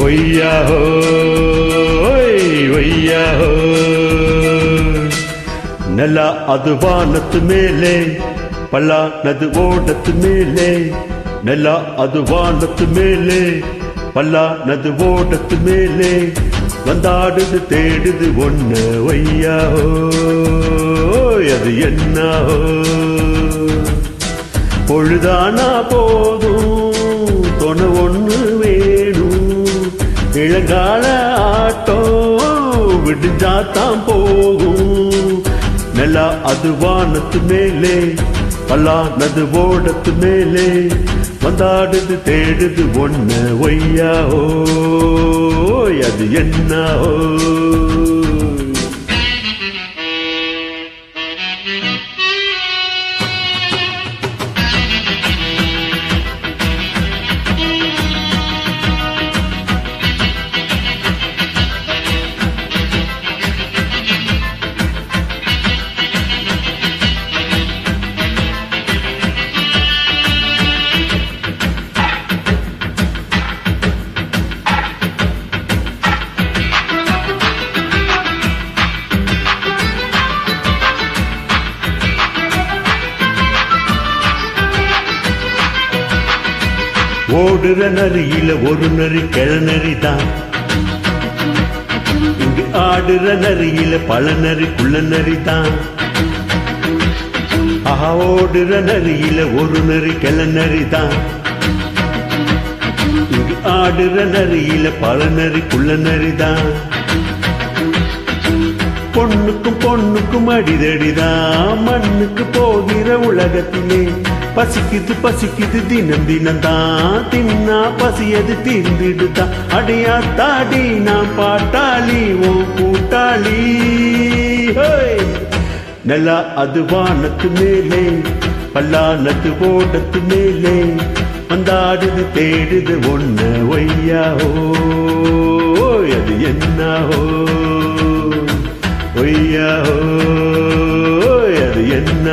ஒய்யா ஹோய் ஒய்யா ஹோய் ನೆಲ ಅದು ವಾನತ್ತು ಮೇಲೆ ಪಳ್ಳ ನದು ಓಡತ್ತು ಮೇಲೆ ನೆಲ ಅದು ವಾನತ್ತು ಮೇಲೆ பள்ள நது ஓடத்து மேலே வந்தாடுது தேடுது ஒண்ணு ஒய்யா ஹோய் அது என்ன பொழுதானா போதும் தொண ஒண்ணு வேணும் இளங்கால ஆட்டம் விடுஞ்சாத்தான் போகும் நிலா அது வானத்து மேலே பள்ளா நது ஓடத்து மேலே வந்தாடுது தேடுது ஒண்ணு ஒய்யா ஹோய் அது என்ன ஓடுற நரியில ஒரு நரி கிளநரிதான் இங்கு ஆடுற நரியில பல நரி குள்ள நரிதான் ஆஹா ஓடுற நரியில ஒரு நரி கிளநரிதான் இங்கு ஆடுற நரியில பல நரி குள்ள நரிதான் பொண்ணுக்கும் பொண்ணுக்கும் அடிதடிதான் மண்ணுக்கு போகிற உலகத்திலே பசிக்குது பசிக்குது தினம் தினம் தான் தின்னா பசியது தீர்ந்துடுதான் அடையா தாடி நான் பாட்டாளி ஓ கூட்டாளி நிலா அது வானத்து மேலே பள்ளா நது ஓடத்து மேலே வந்தாடுது தேடுது ஒண்ணு ஒய்யா ஹோய் அது என்ன ஒய்யா ஹோய் அது என்ன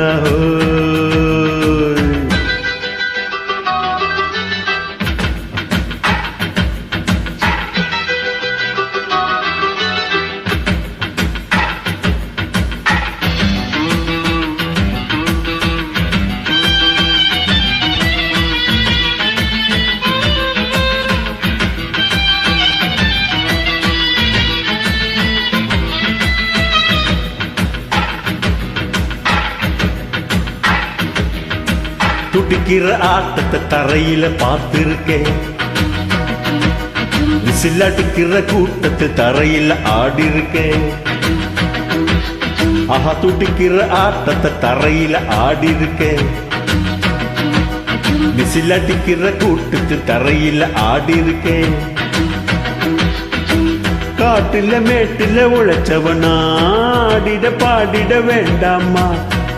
துடிக்கிற ஆட்டத்தை தரையில பார்த்திருக்கேன் விசில் அடிக்கிற கூட்டத்தை தரையில ஆடி இருக்கேன் ஆஹா துடிக்கிற ஆட்டத்தை தரையில ஆடி இருக்கேன் விசில் அடிக்கிற கூட்டத்தை தரையில ஆடி இருக்கேன் காட்டுல மேட்டுல உழைச்சவனா ஆடிட பாடிட வேண்டாமா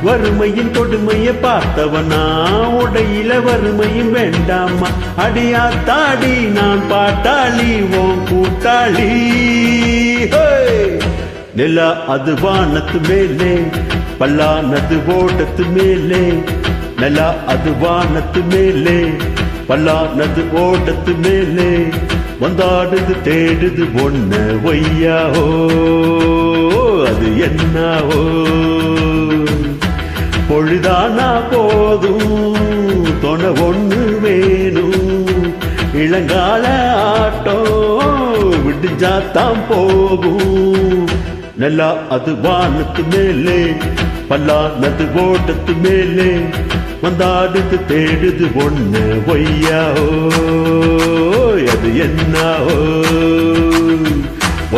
வறுமையின் கொடுமையை பார்த்தவனா உடையில வறுமையும் வேண்டாமா அடியா தாடி நான் பாட்டாளி ஓ கூட்டாளி நிலா அது வானத்து மேலே பள்ளா நது ஓடத்து மேலே நிலா அது வானத்து மேலே பள்ளா நது ஓடத்து மேலே வந்தாடுது தேடுது ஒண்ணு ஒய்யா அது என்ன பொழுதானா போதும் தொண ஒண்ணு வேணும் இளங்கால ஆட்டம் விடுஞ்சாத்தான் போகும் நிலா அது வானத்து மேலே பள்ளா நது ஓடத்து மேலே வந்தாடுது தேடுது ஒண்ணு ஒய்யா ஹோய் அது என்ன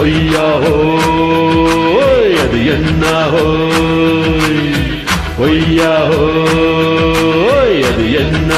ஒய்யா ஹோய் அது என்ன ஒய்யா ஹோய் அது என்ன